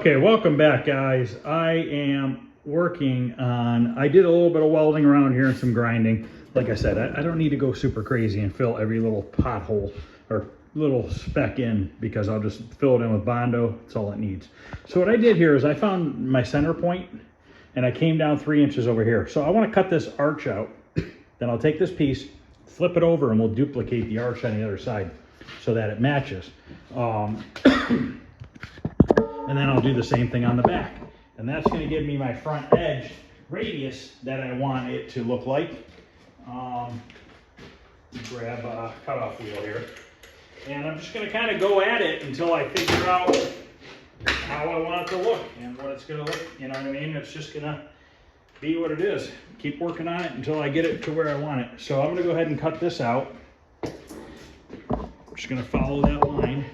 Okay, welcome back, guys. I am working on, I did a little bit of welding around here and some grinding. Like I said, I don't need to go super crazy and fill every little pothole or little speck in, because I'll just fill it in with Bondo. That's all it needs. So what I did here is I found my center point and I came down 3 inches over here. So I want to cut this arch out. Then I'll take this piece, flip it over, and we'll duplicate the arch on the other side so that it matches. And then I'll do the same thing on the back. And that's going to give me my front edge radius that I want it to look like. Grab a cutoff wheel here. And I'm just going to kind of go at it until I figure out how I want it to look and what it's going to look. You know what I mean? It's just going to be what it is. Keep working on it until I get it to where I want it. So I'm going to go ahead and cut this out. I'm just going to follow that line.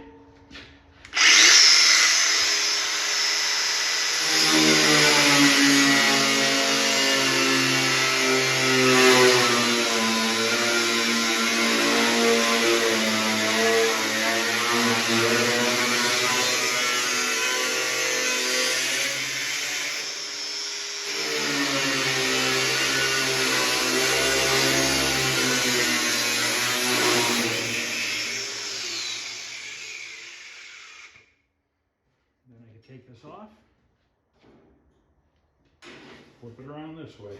Take this off, flip it around this way.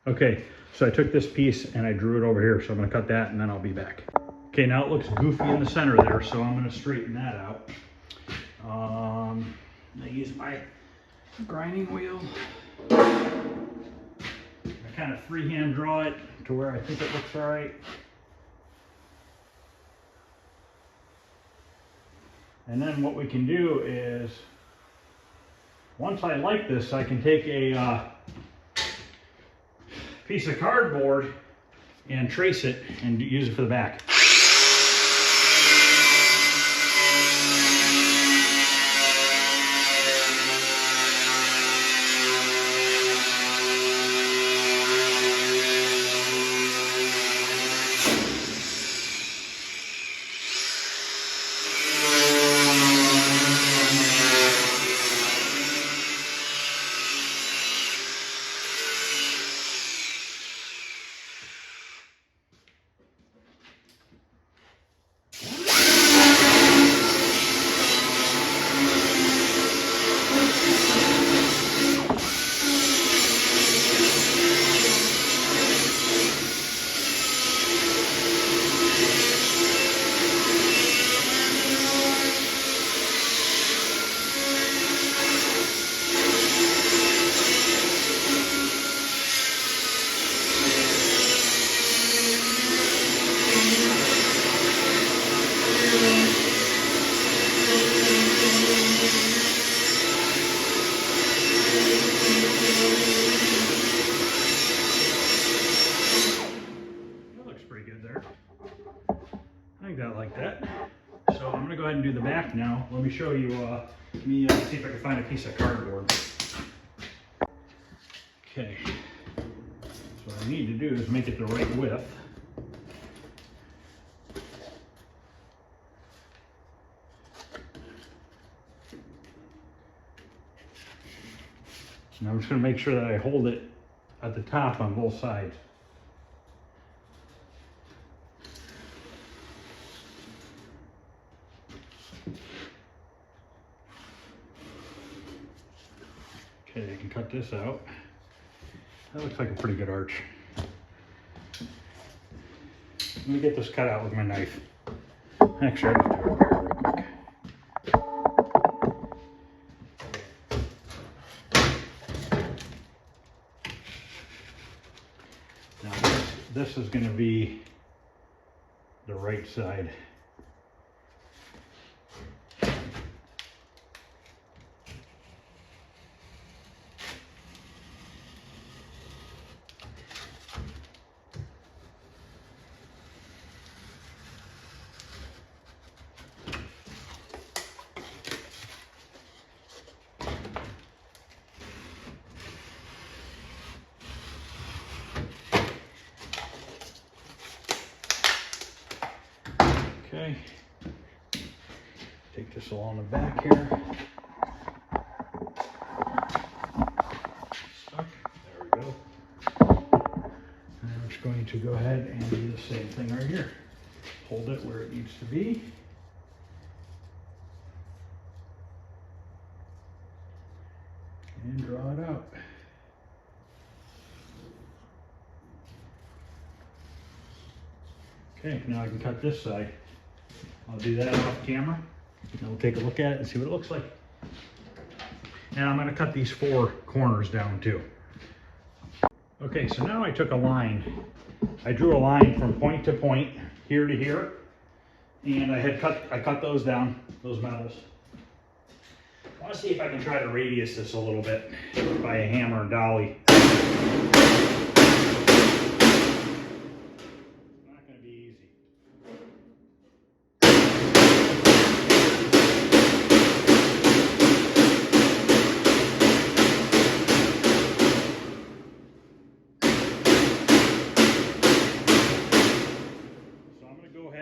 Okay, so I took this piece and I drew it over here, so I'm going to cut that and then I'll be back. Okay, now it looks goofy in the center there, so I'm going to straighten that out. I use my grinding wheel. I kind of freehand draw it to where I think it looks all right. And then what we can do is, once I like this, I can take a piece of cardboard and trace it and use it for the back. Like that. So I'm going to go ahead and do the back now. Let me show you, see if I can find a piece of cardboard. Okay. So what I need to do is make it the right width. And I'm just going to make sure that I hold it at the top on both sides. Okay, I can cut this out. That looks like a pretty good arch. Let me get this cut out with my knife. Actually, I'll just do it here real quick. Now this is going to be the right side. Okay. Take this along the back here. Stuck. There we go. And I'm just going to go ahead and do the same thing right here. Hold it where it needs to be. And draw it out. Okay, now I can cut this side. I'll do that off camera. And we'll take a look at it and see what it looks like. And I'm going to cut these 4 corners down too. Okay, so now I took a line. I drew a line from point to point, here to here. And I cut those down, those metals. I want to see if I can try to radius this a little bit by a hammer and dolly.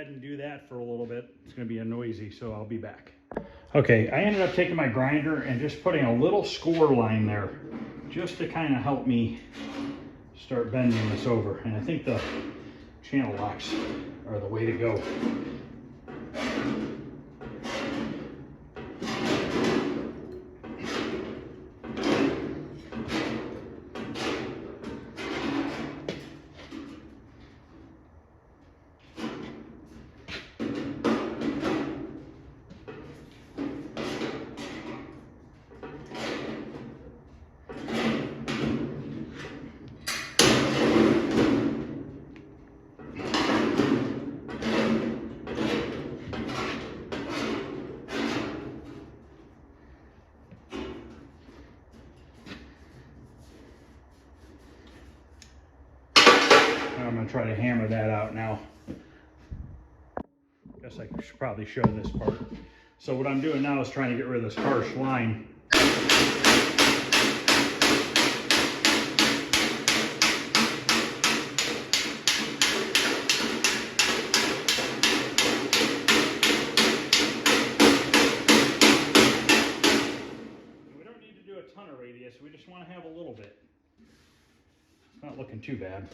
And do that for a little bit. It's going to be a noisy, so I'll be back. Okay, I ended up taking my grinder and just putting a little score line there just to kind of help me start bending this over. And I think the channel locks are the way to go. I'm going to try to hammer that out now. Guess I should probably show this part. So what I'm doing now is trying to get rid of this harsh line. We don't need to do a ton of radius, we just want to have a little bit. It's not looking too bad.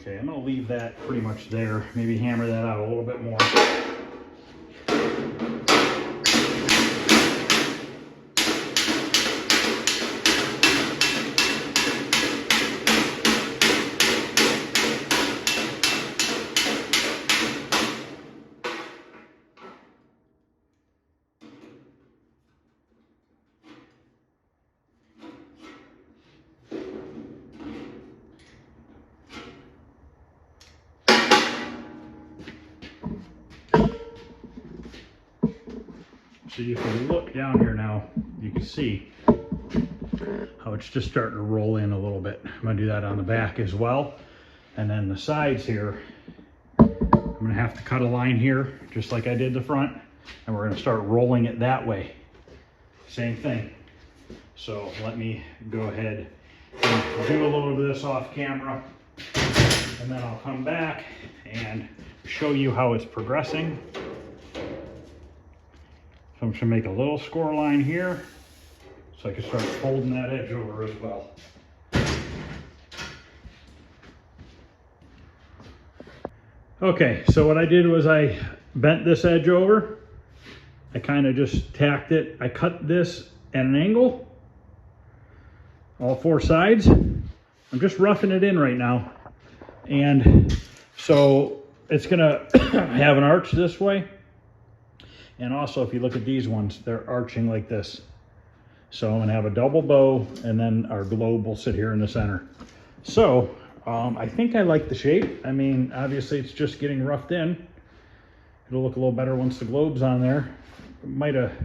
Okay, I'm going to leave that pretty much there. Maybe hammer that out a little bit more. So if you look down here now, you can see how it's just starting to roll in a little bit. I'm going to do that on the back as well. And then the sides here, I'm going to have to cut a line here, just like I did the front. And we're going to start rolling it that way. Same thing. So let me go ahead and do a little bit of this off camera. And then I'll come back and show you how it's progressing. So I'm just going to make a little score line here so I can start folding that edge over as well. Okay, so what I did was I bent this edge over. I kind of just tacked it. I cut this at an angle, all 4 sides. I'm just roughing it in right now. And so it's going to have an arch this way. And also, if you look at these ones, they're arching like this. So I'm going to have a double bow, and then our globe will sit here in the center. So I think I like the shape. I mean, obviously, it's just getting roughed in. It'll look a little better once the globe's on there.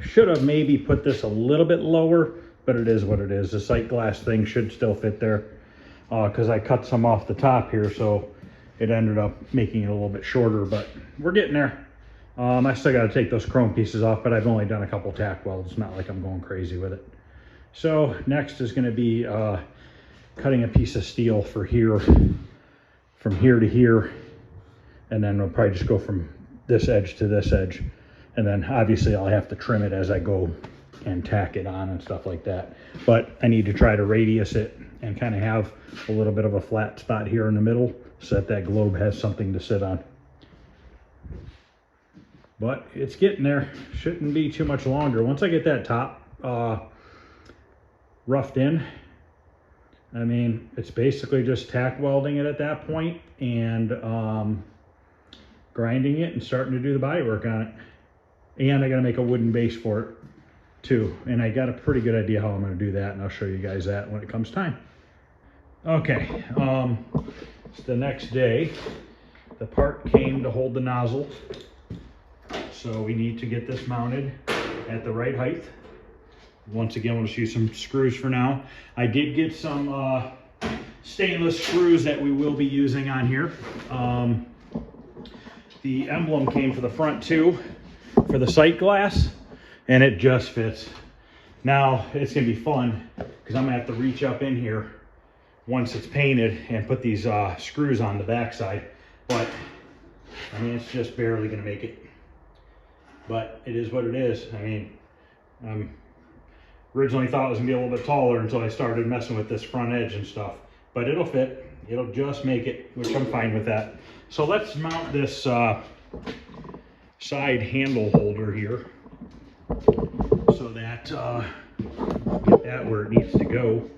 Should have maybe put this a little bit lower, but it is what it is. The sight glass thing should still fit there because I cut some off the top here. So it ended up making it a little bit shorter, but we're getting there. I still got to take those chrome pieces off, but I've only done a couple tack welds. It's not like I'm going crazy with it. So next is going to be cutting a piece of steel for here, from here to here, and then we'll probably just go from this edge to this edge, and then obviously I'll have to trim it as I go and tack it on and stuff like that. But I need to try to radius it and kind of have a little bit of a flat spot here in the middle so that that globe has something to sit on. But it's getting there. Shouldn't be too much longer. Once I get that top roughed in, I mean, it's basically just tack welding it at that point and grinding it and starting to do the body work on it. And I got to make a wooden base for it too. And I got a pretty good idea how I'm going to do that, and I'll show you guys that when it comes time. Okay, it's the next day. The part came to hold the nozzle. So we need to get this mounted at the right height. Once again, we'll just use some screws for now. I did get some stainless screws that we will be using on here. The emblem came for the front too, for the sight glass, and it just fits. Now it's gonna be fun because I'm gonna have to reach up in here once it's painted and put these screws on the backside. But I mean, it's just barely gonna make it. But it is what it is. I mean, originally thought it was gonna be a little bit taller until I started messing with this front edge and stuff. But it'll fit. It'll just make it, which I'm fine with that. So let's mount this side handle holder here so that get that where it needs to go.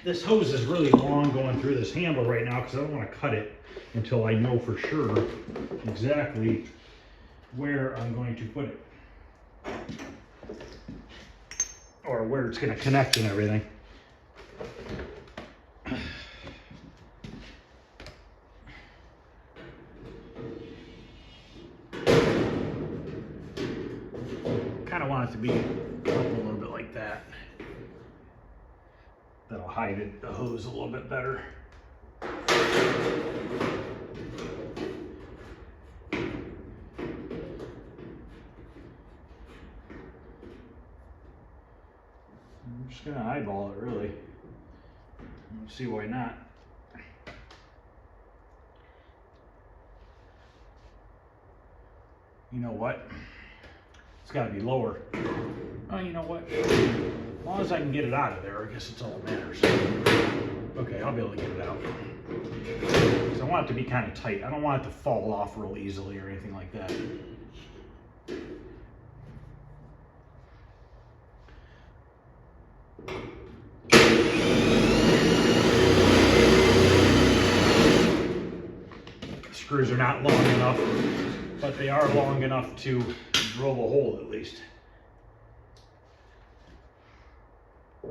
This hose is really long going through this handle right now because I don't want to cut it until I know for sure exactly where I'm going to put it, or where it's going to connect and everything. Kind of want it to be up a little bit like that. That'll hide it, the hose a little bit better. I'm just gonna eyeball it really. Let's see why not. You know what? It's gotta be lower. Oh, you know what? As long as I can get it out of there, I guess it's all that matters. Okay, I'll be able to get it out. Because I want it to be kind of tight. I don't want it to fall off real easily or anything like that. Screws are not long enough, but they are long enough to drill a hole at least. All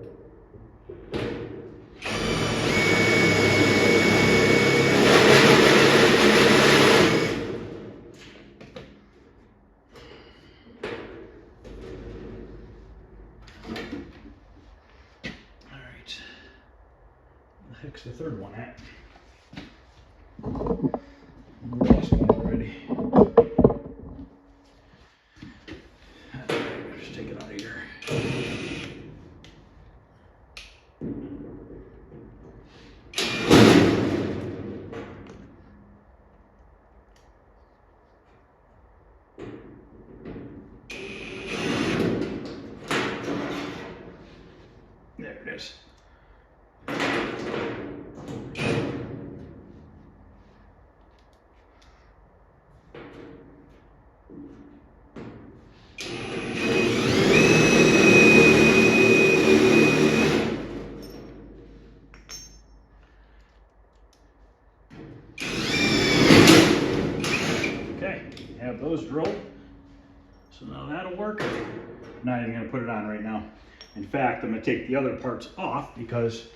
right, where the heck's the third one at? Lost one already. Just take it out of here. There it is. Have those drilled. So now that'll work. I'm not even going to put it on right now. In fact, I'm going to take the other parts off because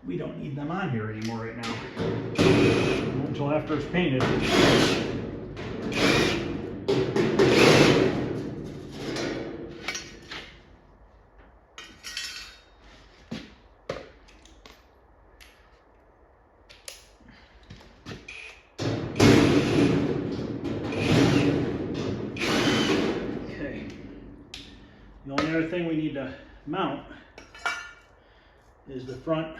we don't need them on here anymore right now. Not until after it's painted. The only other thing we need to mount is the front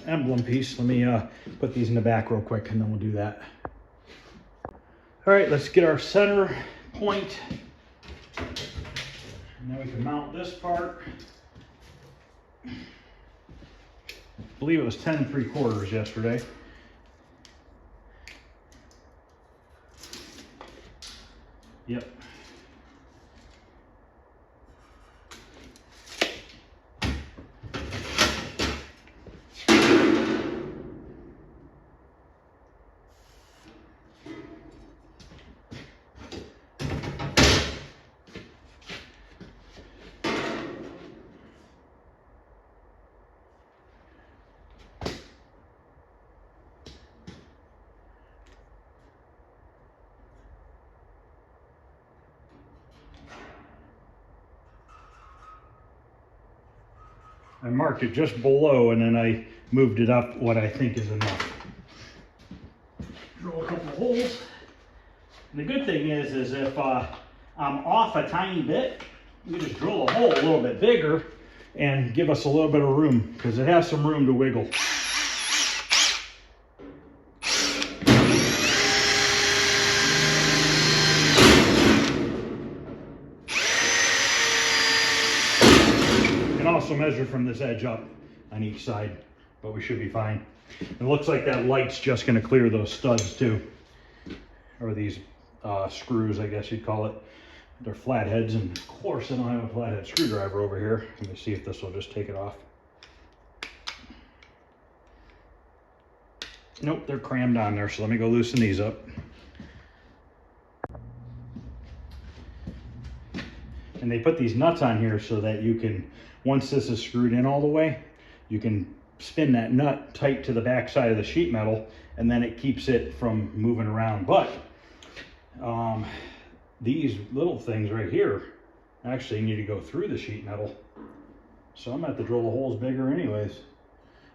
emblem piece. Let me put these in the back real quick and then we'll do that. All right, let's get our center point. And then we can mount this part. I believe it was 10 3/4 yesterday. Yep. I marked it just below and then I moved it up what I think is enough. Drill a couple of holes. And the good thing is if I'm off a tiny bit, we just drill a hole a little bit bigger and give us a little bit of room because it has some room to wiggle. Also measure from this edge up on each side, but we should be fine. It looks like that light's just going to clear those studs too, or these screws, I guess you'd call it. They're flatheads, and of course I don't have a flathead screwdriver over here. Let me see if this will just take it off. Nope, they're crammed on there, so let me go loosen these up. And they put these nuts on here so that you can, once this is screwed in all the way, you can spin that nut tight to the back side of the sheet metal and then it keeps it from moving around. But these little things right here actually need to go through the sheet metal. So I'm going to have to drill the holes bigger anyways.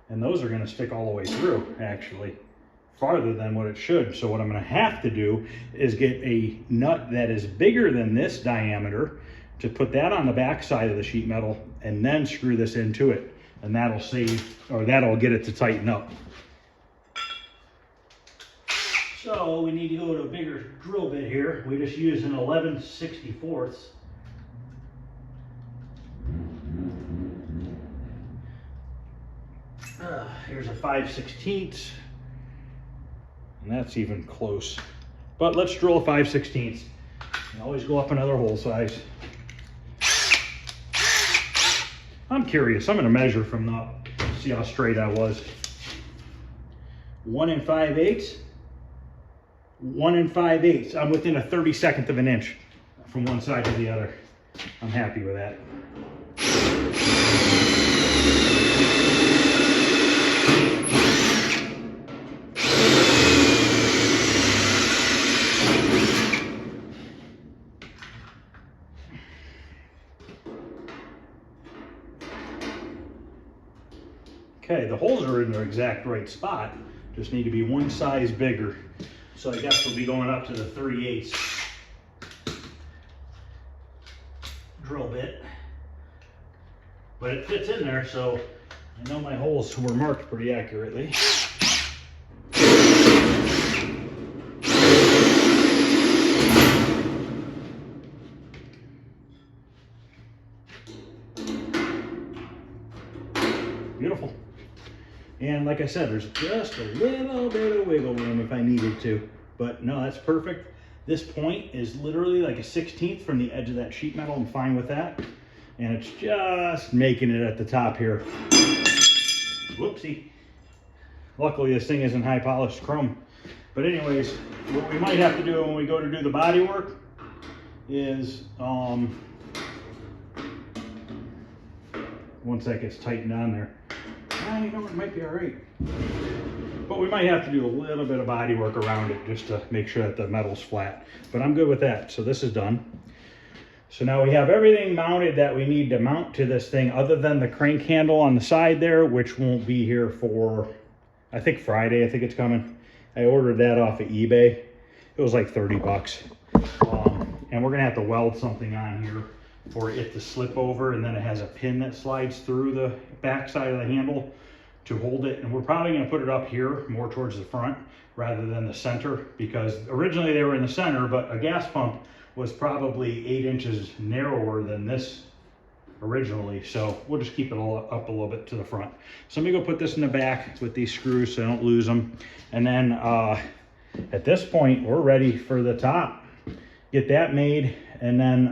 And those are going to stick all the way through, actually, farther than what it should. So what I'm going to have to do is get a nut that is bigger than this diameter to put that on the back side of the sheet metal and then screw this into it. And that'll save, or that'll get it to tighten up. So we need to go to a bigger drill bit here. We just use an 11/64. Here's a 5/16, and that's even close. But let's drill a 5/16. Always go up another hole size. I'm curious. I'm going to measure from the up, see how straight I was. 1 5/8. 1 5/8. I'm within a 32nd of an inch from one side to the other. I'm happy with that. Okay, the holes are in their exact right spot, just need to be one size bigger. So I guess we'll be going up to the 3/8 drill bit. But it fits in there, so I know my holes were marked pretty accurately. Beautiful. And like I said, there's just a little bit of wiggle room if I needed to. But no, that's perfect. This point is literally like a 1/16 from the edge of that sheet metal. I'm fine with that. And it's just making it at the top here. Whoopsie. Luckily, this thing isn't high polished chrome. But anyways, what we might have to do when we go to do the body work is, once that gets tightened on there, you know, it might be all right. But we might have to do a little bit of body work around it just to make sure that the metal's flat. But I'm good with that. So this is done. So now we have everything mounted that we need to mount to this thing, other than the crank handle on the side there, which won't be here for, I think Friday, I think it's coming. I ordered that off of eBay. It was like 30 bucks. and we're gonna have to weld something on here for it to slip over, and then it has a pin that slides through the back side of the handle to hold it. And we're probably gonna put it up here more towards the front rather than the center, because originally they were in the center, but a gas pump was probably 8 inches narrower than this originally. So we'll just keep it all up a little bit to the front. So let me go put this in the back with these screws so I don't lose them. And then at this point, we're ready for the top. Get that made, and then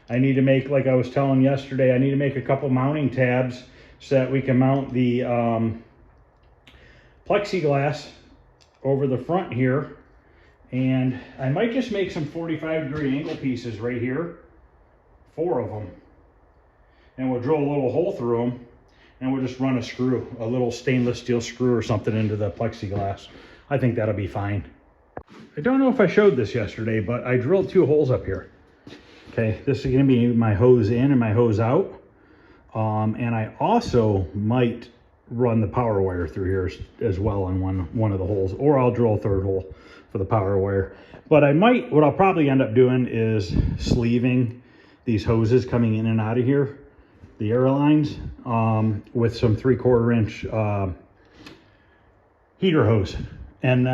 I need to make, like I was telling yesterday, I need to make a couple mounting tabs so that we can mount the plexiglass over the front here. And I might just make some 45-degree angle pieces right here, 4 of them. And we'll drill a little hole through them, and we'll just run a screw, a little stainless steel screw or something into the plexiglass. I think that'll be fine. I don't know if I showed this yesterday, but I drilled 2 holes up here. Okay, this is gonna be my hose in and my hose out. And I also might run the power wire through here as well on one of the holes, or I'll drill a 3rd hole for the power wire. But what I'll probably end up doing is sleeving these hoses coming in and out of here, the air lines, with some 3/4 inch heater hose. And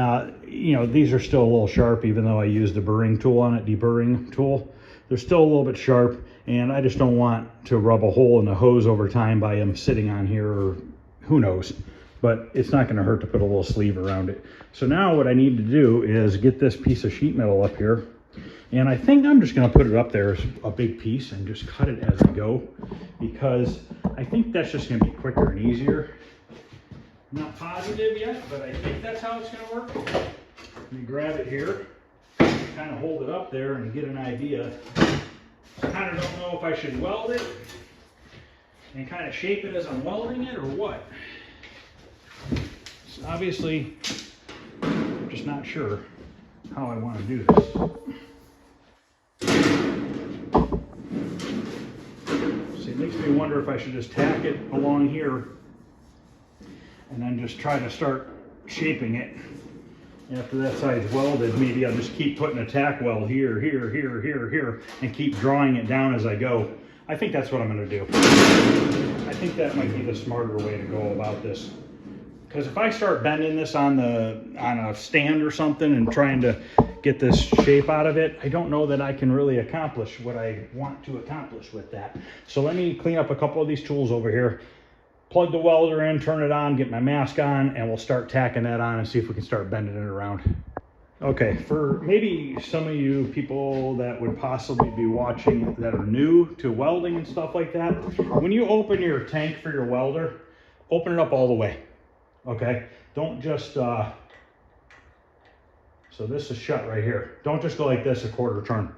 you know, these are still a little sharp, even though I used a burring tool on it, deburring tool. They're still a little bit sharp, and I just don't want to rub a hole in the hose over time by them sitting on here, or who knows. But it's not gonna hurt to put a little sleeve around it. So now what I need to do is get this piece of sheet metal up here. And I think I'm just gonna put it up there as a big piece and just cut it as I go, because I think that's just gonna be quicker and easier. I'm not positive yet, but I think that's how it's gonna work. Let me grab it here, kind of hold it up there and get an idea. I kind of don't know if I should weld it and kind of shape it as I'm welding it, or what. So obviously, I'm just not sure how I want to do this. See, it makes me wonder if I should just tack it along here and then just try to start shaping it. After that side's welded, maybe I'll just keep putting a tack weld here, here, here, here, here, and keep drawing it down as I go. I think that's what I'm gonna do. I think that might be the smarter way to go about this. Because if I start bending this on a stand or something and trying to get this shape out of it, I don't know that I can really accomplish what I want to accomplish with that. So let me clean up a couple of these tools over here, plug the welder in, turn it on, get my mask on, and we'll start tacking that on and see if we can start bending it around. Okay, for maybe some of you people that would possibly be watching that are new to welding and stuff like that, when you open your tank for your welder, open it up all the way, okay? Don't just, so this is shut right here. Don't just go like this a 1/4 turn,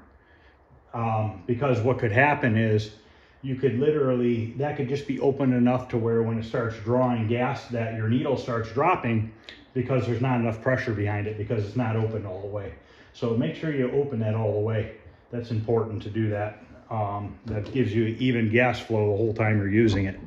because what could happen is you could literally, that could just be open enough to where when it starts drawing gas, that your needle starts dropping because there's not enough pressure behind it, because it's not open all the way. So make sure you open that all the way. That's important to do that. That gives you even gas flow the whole time you're using it,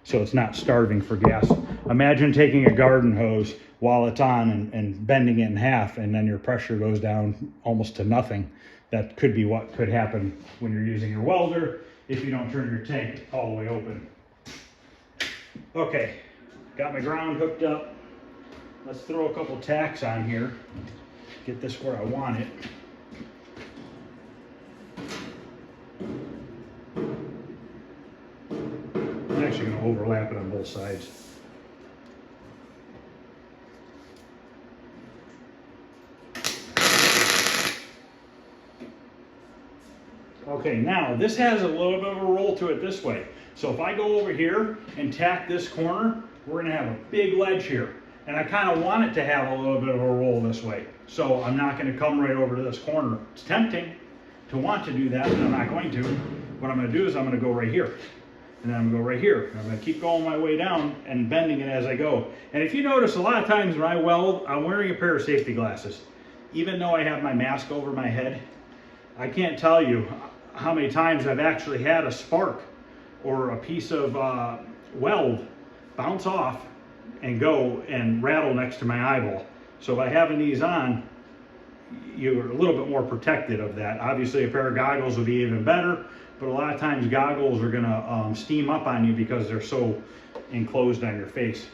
so it's not starving for gas. Imagine taking a garden hose while it's on and bending it in half, and then your pressure goes down almost to nothing. That could be what could happen when you're using your welder if you don't turn your tank all the way open. Okay, got my ground hooked up. Let's throw a couple tacks on here, get this where I want it. I'm actually going to overlap it on both sides. Okay, now this has a little bit of a roll to it this way. So if I go over here and tack this corner, we're going to have a big ledge here. And I kind of want it to have a little bit of a roll this way. So I'm not going to come right over to this corner. It's tempting to want to do that, but I'm not going to. What I'm going to do is I'm going to go right here. And then I'm going to go right here. I'm going to keep going my way down and bending it as I go. And if you notice, a lot of times when I weld, I'm wearing a pair of safety glasses. Even though I have my mask over my head, I can't tell you how many times I've actually had a spark or a piece of weld bounce off and go and rattle next to my eyeball. So by having these on, you're a little bit more protected of that. Obviously, a pair of goggles would be even better, but a lot of times goggles are gonna steam up on you because they're so enclosed on your face.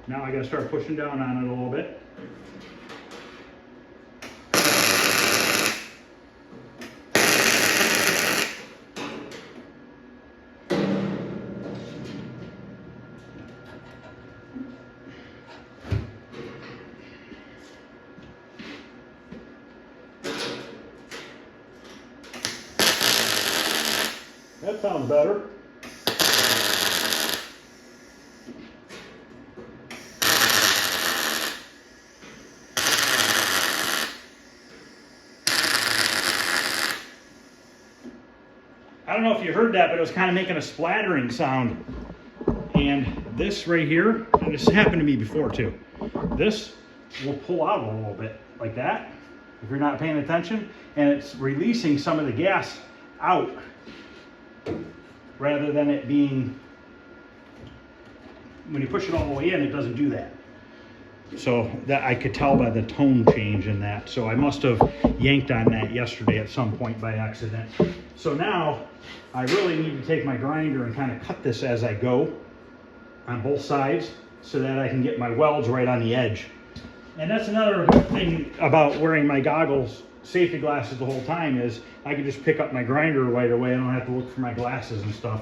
Now I gotta start pushing down on it a little bit. That sounds better. I don't know if you heard that, but it was kind of making a splattering sound. And this right here, and this happened to me before too, this will pull out a little bit like that if you're not paying attention, and it's releasing some of the gas out rather than it being, when you push it all the way in, it doesn't do that. So that I could tell by the tone change in that. So I must have yanked on that yesterday at some point by accident. So now I really need to take my grinder and kind of cut this as I go on both sides so that I can get my welds right on the edge. And that's another thing about wearing my goggles, safety glasses the whole time, is I can just pick up my grinder right away. I don't have to look for my glasses and stuff.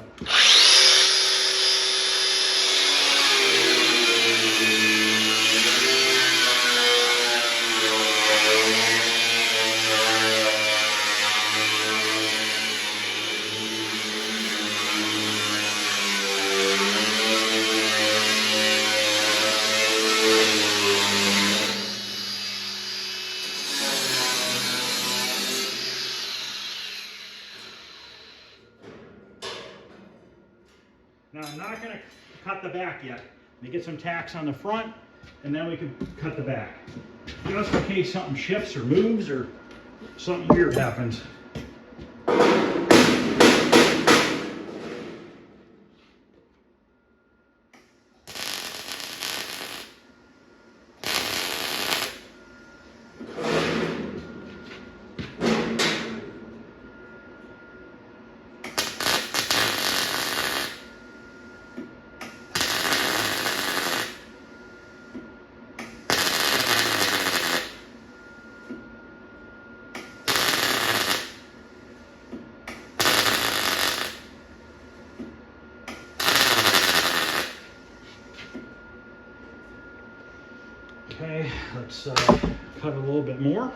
Now I'm not going to cut the back yet. Let me get some tacks on the front, and then we can cut the back. Just in case something shifts or moves or something weird happens. Okay, let's cut a little bit more.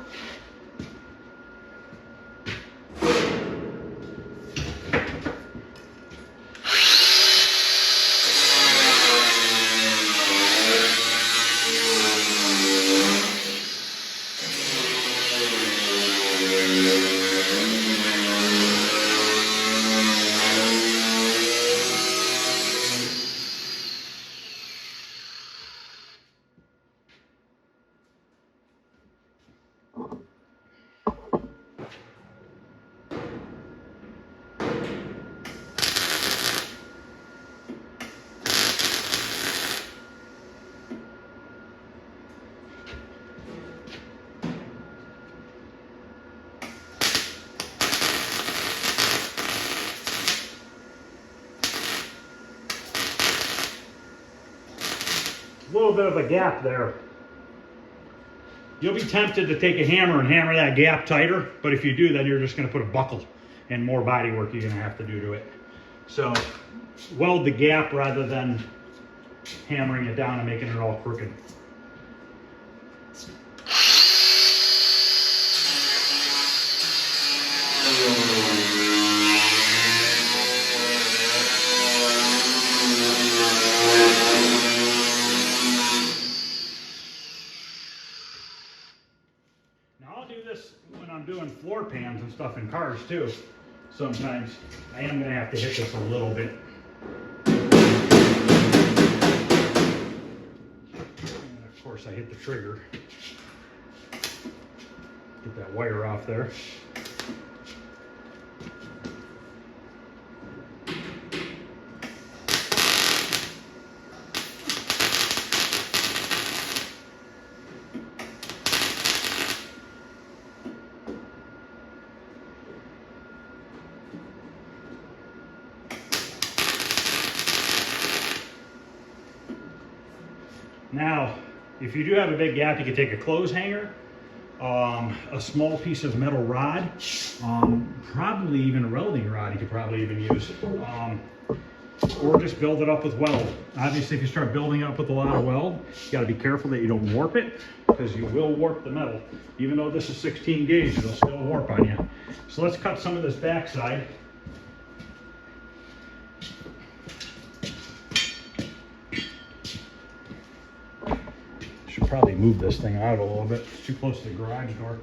A little bit of a gap there. You'll be tempted to take a hammer and hammer that gap tighter, but if you do, then you're just going to put a buckle and more body work you're going to have to do to it. So weld the gap rather than hammering it down and making it all crooked. I'm doing floor pans and stuff in cars too. Sometimes I am going to have to hit this a little bit. And of course course, I hit the trigger. Get that wire off there. Now, if you do have a big gap, you can take a clothes hanger, a small piece of metal rod, probably even a welding rod you could probably even use, or just build it up with weld. Obviously, if you start building up with a lot of weld, you gotta be careful that you don't warp it, because you will warp the metal. Even though this is 16 gauge, it'll still warp on you. So let's cut some of this backside. Should probably move this thing out a little bit. It's too close to the garage door.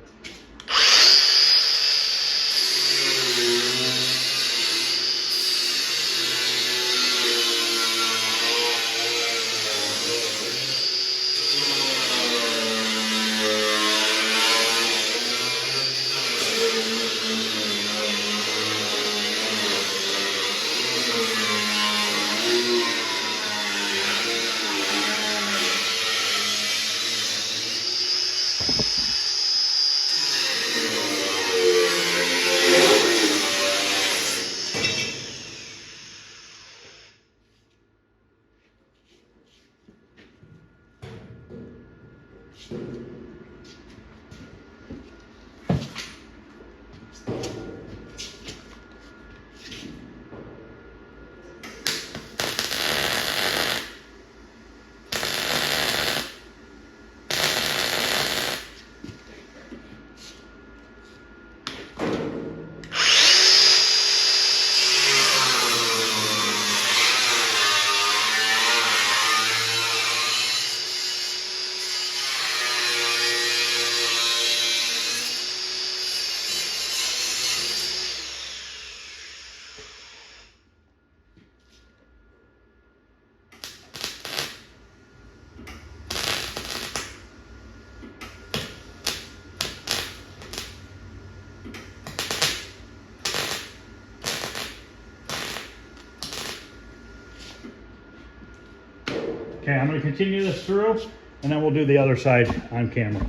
Okay, I'm going to continue this through, and then we'll do the other side on camera.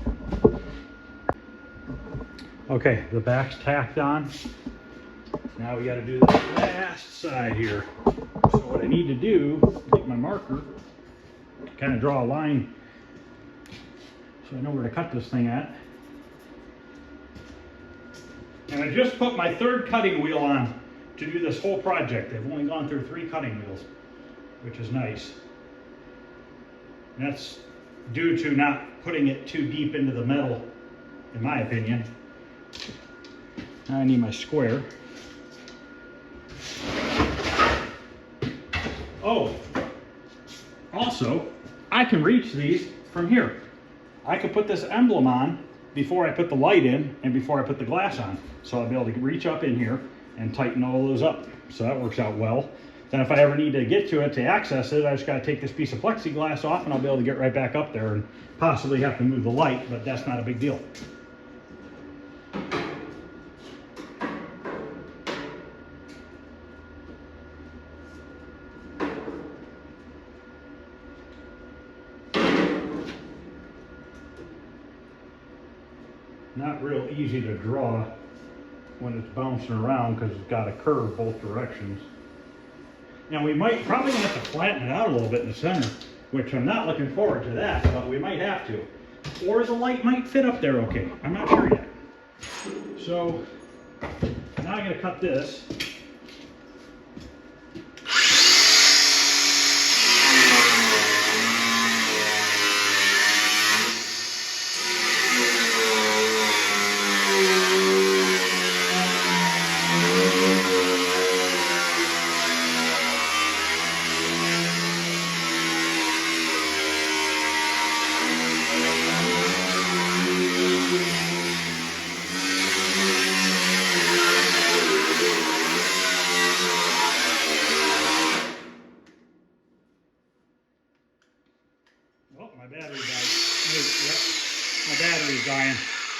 Okay, the back's tacked on. Now we got to do the last side here. So what I need to do, get my marker, kind of draw a line so I know where to cut this thing at. And I just put my third cutting wheel on to do this whole project. I've only gone through 3 cutting wheels, which is nice. And that's due to not putting it too deep into the metal, in my opinion. Now I need my square. Oh, also, I can reach these from here. I could put this emblem on before I put the light in and before I put the glass on. So I'll be able to reach up in here and tighten all those up. So that works out well. Then if I ever need to get to it to access it, I just got to take this piece of plexiglass off and I'll be able to get right back up there and possibly have to move the light, but that's not a big deal. Not real easy to draw when it's bouncing around because it's got a curve both directions. Now we might probably have to flatten it out a little bit in the center, which I'm not looking forward to that, but we might have to. Or the light might fit up there okay. I'm not sure yet. So now I'm going to cut this.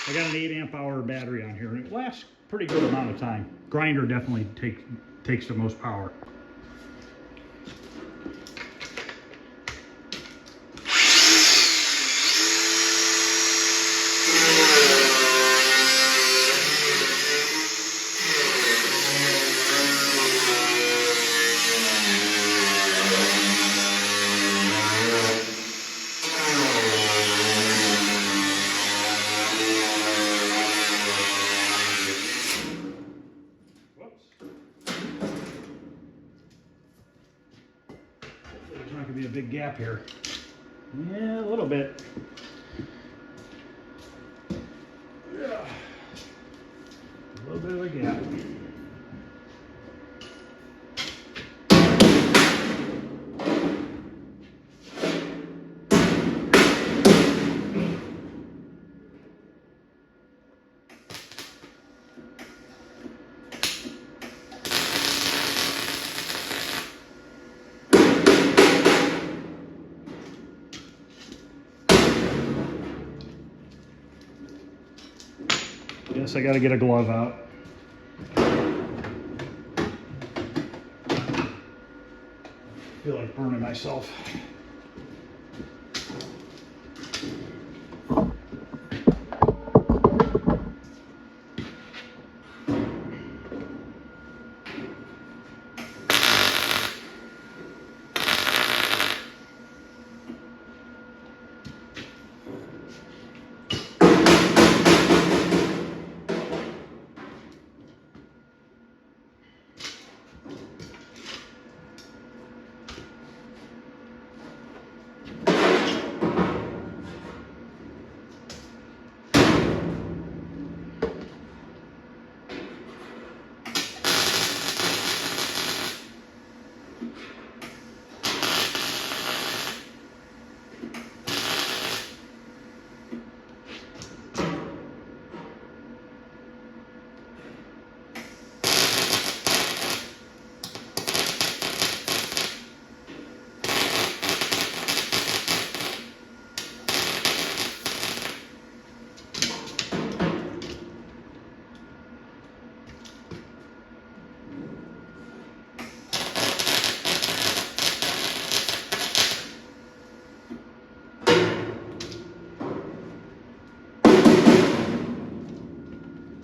I got an 8 amp hour battery on here, and it lasts pretty good amount of time. Grinder definitely takes the most power. There's not going to be a big gap here. Yeah, a little bit. Yeah. A little bit of a gap. Guess I got to get a glove out. I feel like burning myself.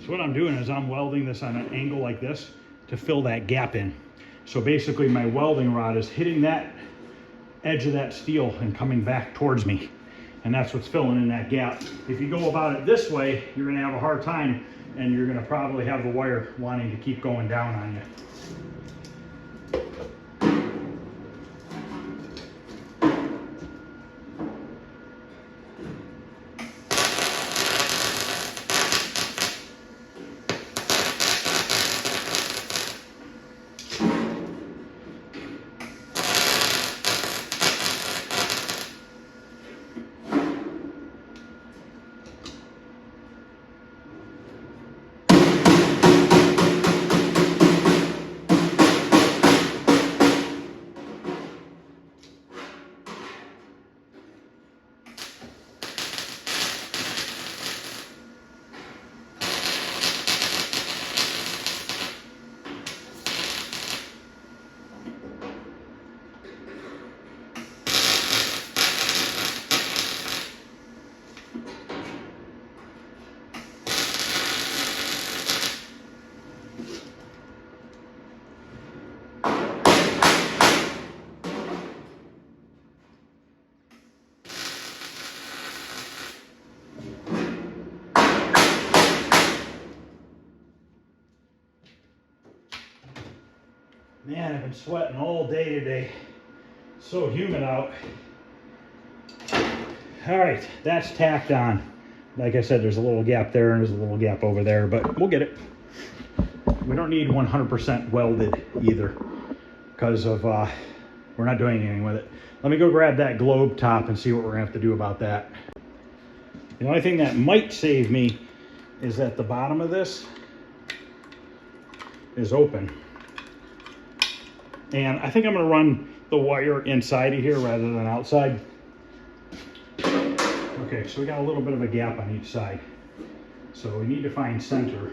So what I'm doing is I'm welding this on an angle like this to fill that gap in. So basically my welding rod is hitting that edge of that steel and coming back towards me. And that's what's filling in that gap. If you go about it this way, you're gonna have a hard time, and you're gonna probably have the wire wanting to keep going down on you. Man, I've been sweating all day today. It's so humid out. All right, that's tacked on. Like I said, there's a little gap there and there's a little gap over there, but we'll get it. We don't need 100% welded either because of we're not doing anything with it. Let me go grab that globe top and see what we're gonna have to do about that. The only thing that might save me is that the bottom of this is open. And I think I'm gonna run the wire inside of here rather than outside. Okay, so we got a little bit of a gap on each side. So we need to find center.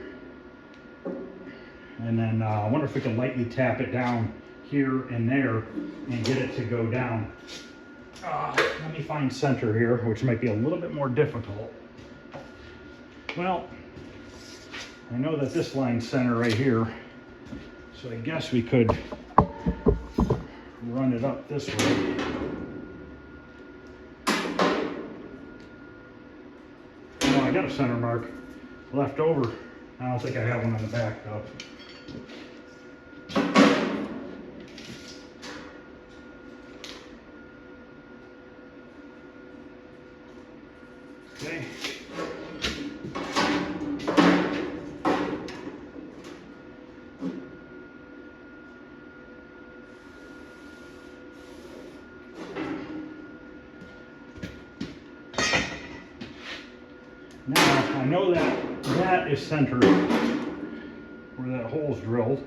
And then I wonder if we can lightly tap it down here and there and get it to go down. Let me find center here, which might be a little bit more difficult. Well, I know that this line's center right here, so I guess we could run it up this way. Oh, I got a center mark left over. I don't think I have one on the back though. Okay. Now, I know that that is centered where that hole's drilled.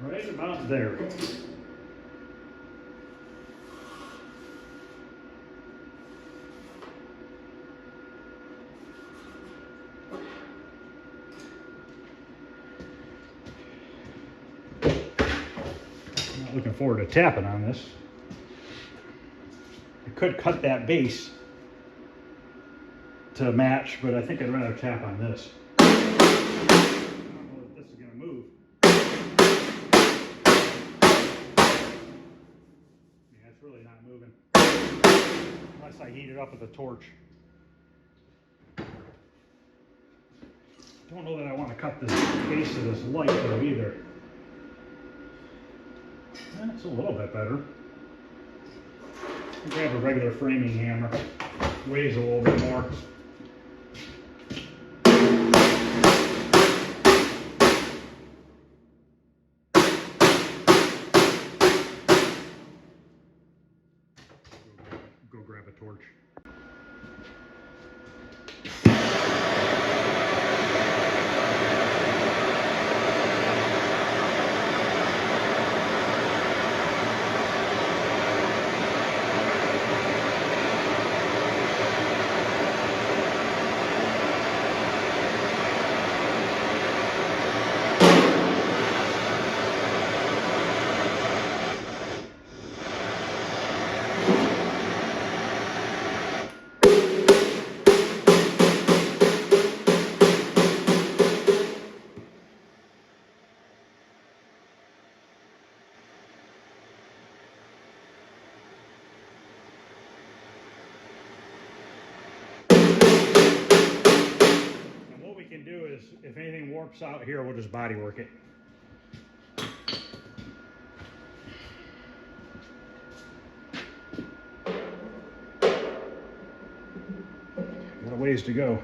Right about there. Not looking forward to tapping on this. I could cut that base to match, but I think I'd rather tap on this. I don't know if this is going to move. Yeah, it's really not moving. Unless I heat it up with a torch. Don't know that I want to cut this base of this light though either. That's a little bit better. Grab a regular framing hammer. Weighs a little bit more. Go grab a torch. Do is if anything warps out here, we'll just body work it. Got a ways to go.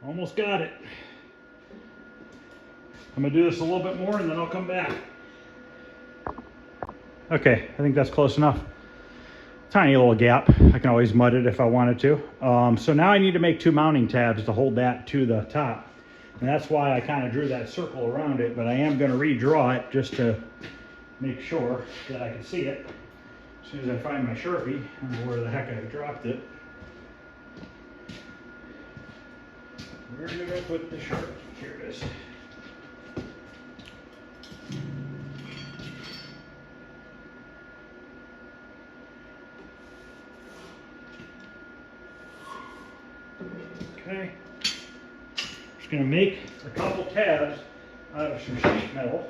Almost got it. I'm gonna do this a little bit more and then I'll come back. Okay, I think that's close enough. tiny little gap. I can always mud it if I wanted to. So now I need to make 2 mounting tabs to hold that to the top. And that's why I kind of drew that circle around it, but I am going to redraw it just to make sure that I can see it. As soon as I find my Sharpie, I don't know where the heck I dropped it. Where did I put the Sharpie? Here it is. Okay. Just going to make a couple tabs out of some sheet metal.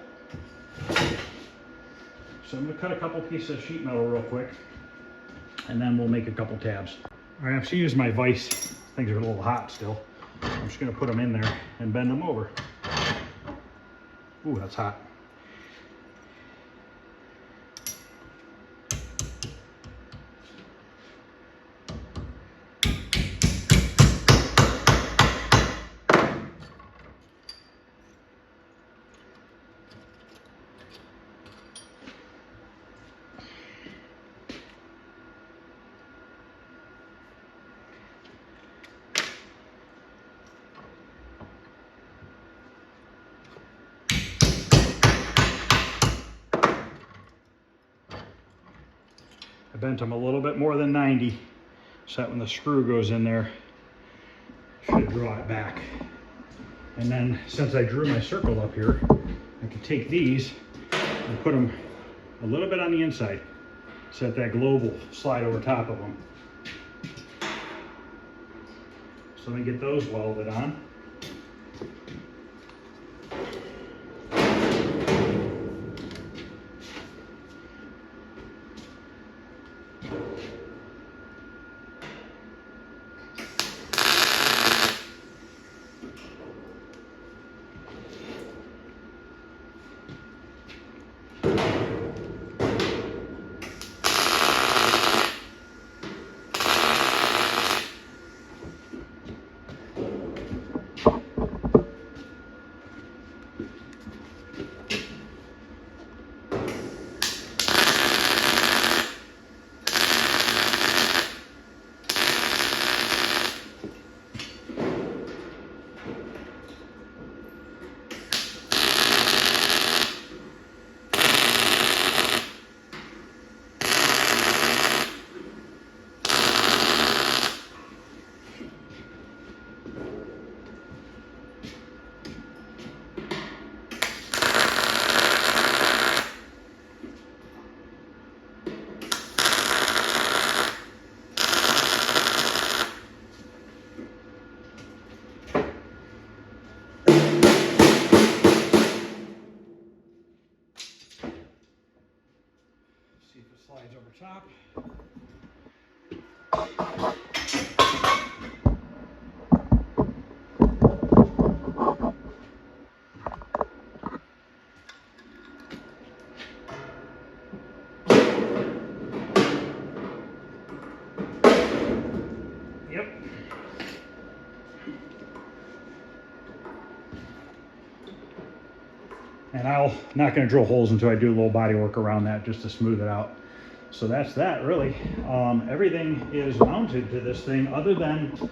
So I'm going to cut a couple pieces of sheet metal real quick, and then we'll make a couple tabs. All right, I'm just going to use my vise. Things are a little hot still. I'm just going to put them in there and bend them over. Ooh, that's hot. I bent them a little bit more than 90, so that when the screw goes in there, should draw it back. And then since I drew my circle up here, I can take these and put them a little bit on the inside, so that globe will slide over top of them. So let me get those welded on. Slides over top. Yep. And I'm not going to drill holes until I do a little body work around that just to smooth it out. So that's that, really. Everything is mounted to this thing other than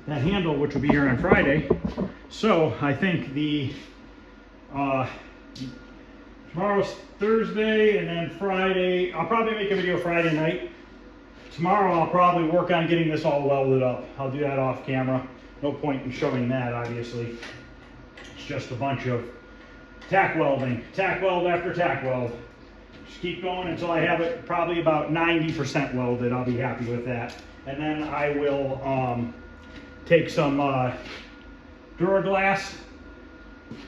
that handle, which will be here on Friday. So I think tomorrow's Thursday, and then Friday, I'll probably make a video Friday night. Tomorrow I'll probably work on getting this all welded up. I'll do that off camera. No point in showing that, obviously. It's just a bunch of tack welding, tack weld after tack weld. Just keep going until I have it probably about 90% welded. I'll be happy with that. And then I will take some Duraglass.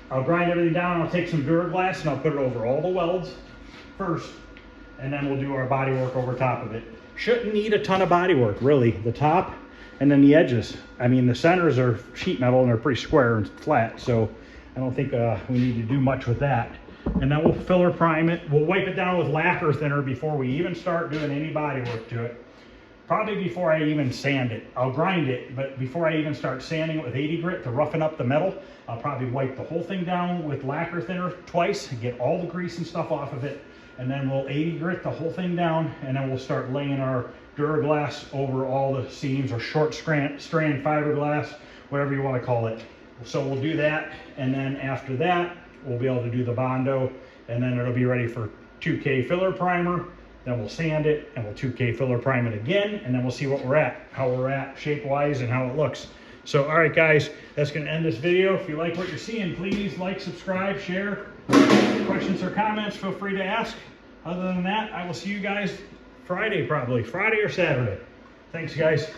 I'll grind everything down. I'll take some Duraglass and I'll put it over all the welds first. And then we'll do our body work over top of it. Shouldn't need a ton of body work, really. The top and then the edges. I mean, the centers are sheet metal and they're pretty square and flat. So I don't think we need to do much with that. And then we'll filler prime it. We'll wipe it down with lacquer thinner before we even start doing any body work to it. Probably before I even sand it. I'll grind it, but before I even start sanding it with 80 grit to roughen up the metal, I'll probably wipe the whole thing down with lacquer thinner twice and get all the grease and stuff off of it. and then we'll 80 grit the whole thing down, and then we'll start laying our Duraglass over all the seams, or short strand fiberglass, whatever you want to call it. So we'll do that, and then after that, we'll be able to do the Bondo, and then it'll be ready for 2K filler primer. Then we'll sand it, and we'll 2K filler prime it again, and then we'll see what we're at, how we're at shape-wise, and how it looks. So, all right, guys, that's going to end this video. If you like what you're seeing, please like, subscribe, share. Questions or comments, feel free to ask. Other than that, I will see you guys Friday, probably. Friday or Saturday. Thanks, guys.